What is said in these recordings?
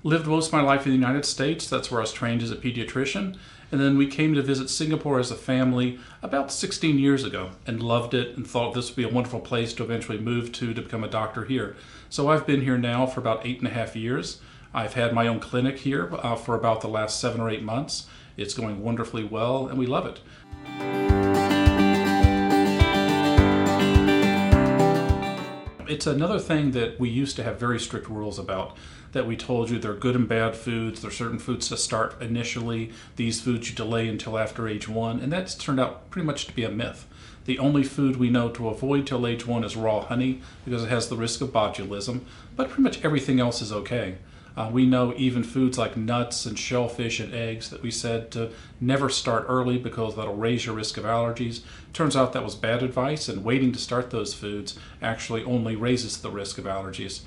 Lived most of my life in the United States. That's where I was trained as a pediatrician. And then we came to visit Singapore as a family about 16 years ago and loved it and thought this would be a wonderful place to eventually move to become a doctor here. So I've been here now for about 8.5 years. I've had my own clinic here for about the last 7 or 8 months. It's going wonderfully well and we love it. It's another thing that we used to have very strict rules about, that we told you there are good and bad foods, there are certain foods to start initially, these foods you delay until after age 1, and that's turned out pretty much to be a myth. The only food we know to avoid till age 1 is raw honey because it has the risk of botulism, but pretty much everything else is okay. We know even foods like nuts and shellfish and eggs that we said to never start early because that'll raise your risk of allergies. Turns out that was bad advice, and waiting to start those foods actually only raises the risk of allergies.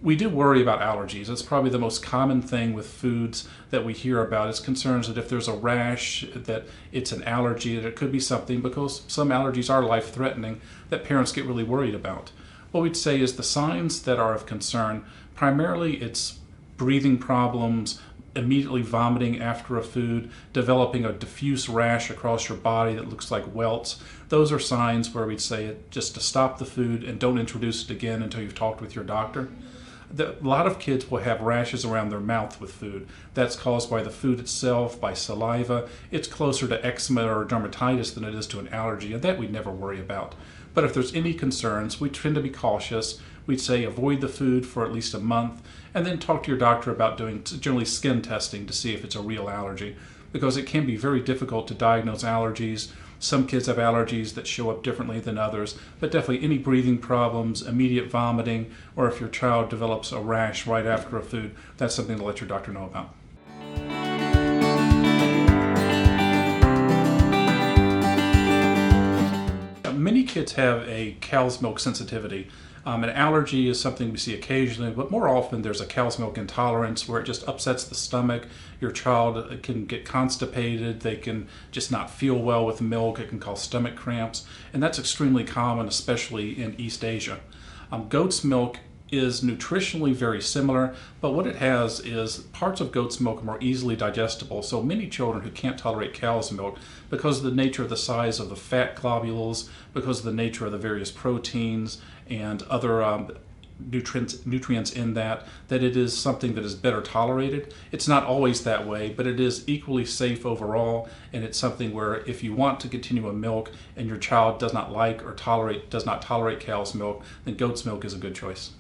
We do worry about allergies. It's probably the most common thing with foods that we hear about is concerns that if there's a rash, that it's an allergy, that it could be something, because some allergies are life-threatening that parents get really worried about. What we'd say is the signs that are of concern, primarily it's breathing problems, immediately vomiting after a food, developing a diffuse rash across your body that looks like welts. Those are signs where we'd say just to stop the food and don't introduce it again until you've talked with your doctor. A lot of kids will have rashes around their mouth with food. That's caused by the food itself, by saliva. It's closer to eczema or dermatitis than it is to an allergy, and that we'd never worry about. But if there's any concerns, we tend to be cautious. We'd say avoid the food for at least a month, and then talk to your doctor about doing generally skin testing to see if it's a real allergy, because it can be very difficult to diagnose allergies. Some kids have allergies that show up differently than others, but definitely any breathing problems, immediate vomiting, or if your child develops a rash right after a food, that's something to let your doctor know about. Many kids have a cow's milk sensitivity. An allergy is something we see occasionally, but more often there's a cow's milk intolerance where it just upsets the stomach. Your child can get constipated, they can just not feel well with milk, it can cause stomach cramps, and that's extremely common, especially in East Asia. Goat's milk is nutritionally very similar, but what it has is parts of goat's milk are more easily digestible. So many children who can't tolerate cow's milk, because of the nature of the size of the fat globules, because of the nature of the various proteins and other nutrients in that it is something that is better tolerated. It's not always that way, but it is equally safe overall, and it's something where if you want to continue a milk and your child does not like or does not tolerate cow's milk, then goat's milk is a good choice.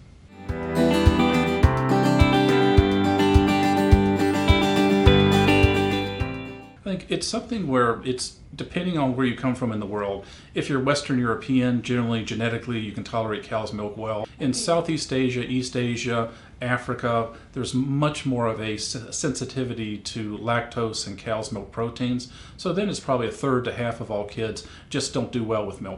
I think it's something where it's depending on where you come from in the world. If you're Western European, generally genetically you can tolerate cow's milk well. In Southeast Asia, East Asia, Africa, there's much more of a sensitivity to lactose and cow's milk proteins. So then it's probably a third to half of all kids just don't do well with milk.